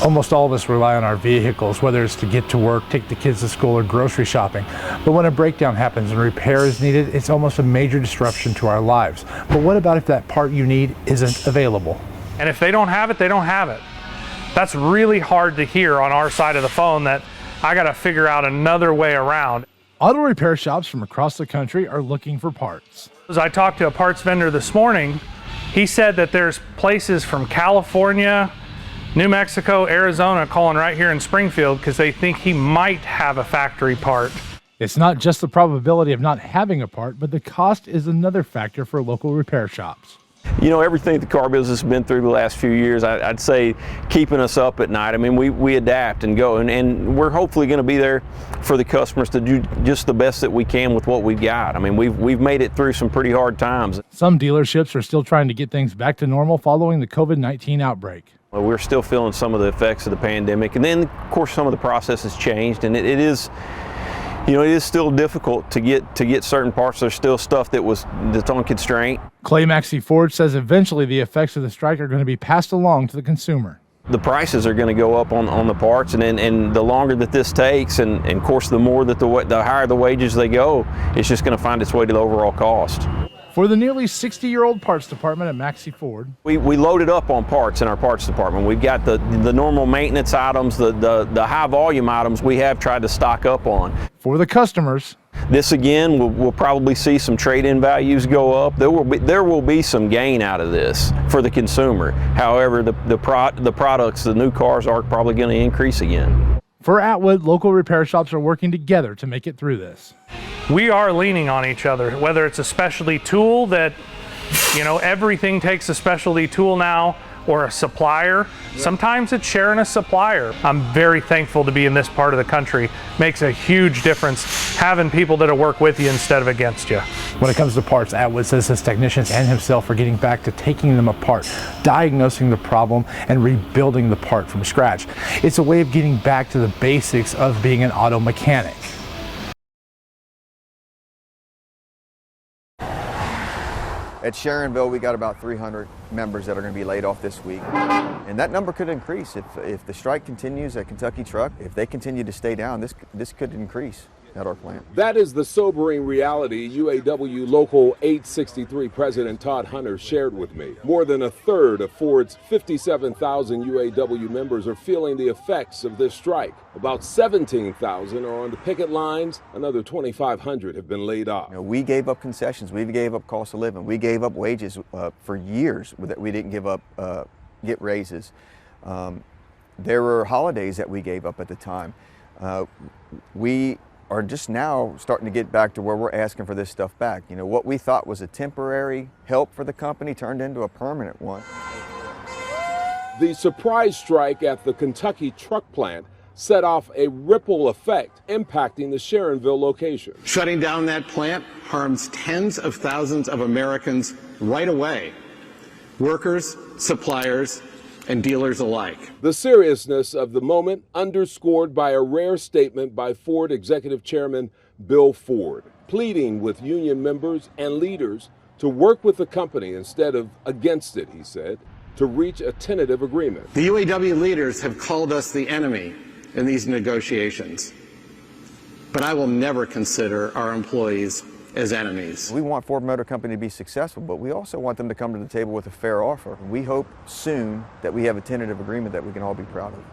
Almost all of us rely on our vehicles, whether it's to get to work, take the kids to school, or grocery shopping. But when a breakdown happens and repair is needed, it's almost a major disruption to our lives. But what about if that part you need isn't available? And if they don't have it, they don't have it. That's really hard to hear on our side of the phone, that I got to figure out another way around. Auto repair shops from across the country are looking for parts. As I talked to a parts vendor this morning, he said that there's places from California, New Mexico, Arizona calling right here in Springfield because they think he might have a factory part. It's not just the probability of not having a part, but the cost is another factor for local repair shops. You know, everything the car business has been through the last few years, I'd say keeping us up at night. I mean, we adapt and go, and we're hopefully going to be there for the customers to do just the best that we can with what we've got. I mean, we've made it through some pretty hard times. Some dealerships are still trying to get things back to normal following the COVID-19 outbreak. Well, we're still feeling some of the effects of the pandemic, and then, of course, some of the process has changed, and it is, you know, it is still difficult to get certain parts. There's still stuff that's on constraint. Clay Maxey Ford says eventually the effects of the strike are going to be passed along to the consumer. The prices are going to go up on the parts, and the longer that this takes, and of course the more that the higher the wages they go, it's just going to find its way to the overall cost. For the nearly 60-year-old parts department at Maxey Ford, we loaded up on parts in our parts department. We've got the normal maintenance items, the high volume items we have tried to stock up on. For the customers, this again, we'll probably see some trade-in values go up. There will be some gain out of this for the consumer. However, the products, the new cars, are probably going to increase again. For Atwood, local repair shops are working together to make it through this. We are leaning on each other, whether it's a specialty tool that, you know, everything takes a specialty tool now, or a supplier. Sometimes it's sharing a supplier. I'm very thankful to be in this part of the country. Makes a huge difference having people that'll work with you instead of against you. When it comes to parts, Atwood says his technicians and himself are getting back to taking them apart, diagnosing the problem, and rebuilding the part from scratch. It's a way of getting back to the basics of being an auto mechanic. At Sharonville, we got about 300 members that are going to be laid off this week. And that number could increase if the strike continues at Kentucky Truck. If they continue to stay down, this could increase at our plant. That is the sobering reality UAW Local 863 President Todd Hunter shared with me. More than a third of Ford's 57,000 UAW members are feeling the effects of this strike. About 17,000 are on the picket lines. Another 2,500 have been laid off. You know, we gave up concessions. We gave up cost of living. We gave up wages for years that we didn't get raises. There were holidays that we gave up at the time. We are just now starting to get back to where we're asking for this stuff back. You know, what we thought was a temporary help for the company turned into a permanent one. The surprise strike at the Kentucky Truck plant set off a ripple effect impacting the Sharonville location. Shutting down that plant harms tens of thousands of Americans right away. Workers, suppliers, and dealers alike. The seriousness of the moment underscored by a rare statement by Ford Executive Chairman Bill Ford, pleading with union members and leaders to work with the company instead of against it, he said, to reach a tentative agreement. The UAW leaders have called us the enemy in these negotiations, but I will never consider our employees as enemies. We want Ford Motor Company to be successful, but we also want them to come to the table with a fair offer. We hope soon that we have a tentative agreement that we can all be proud of.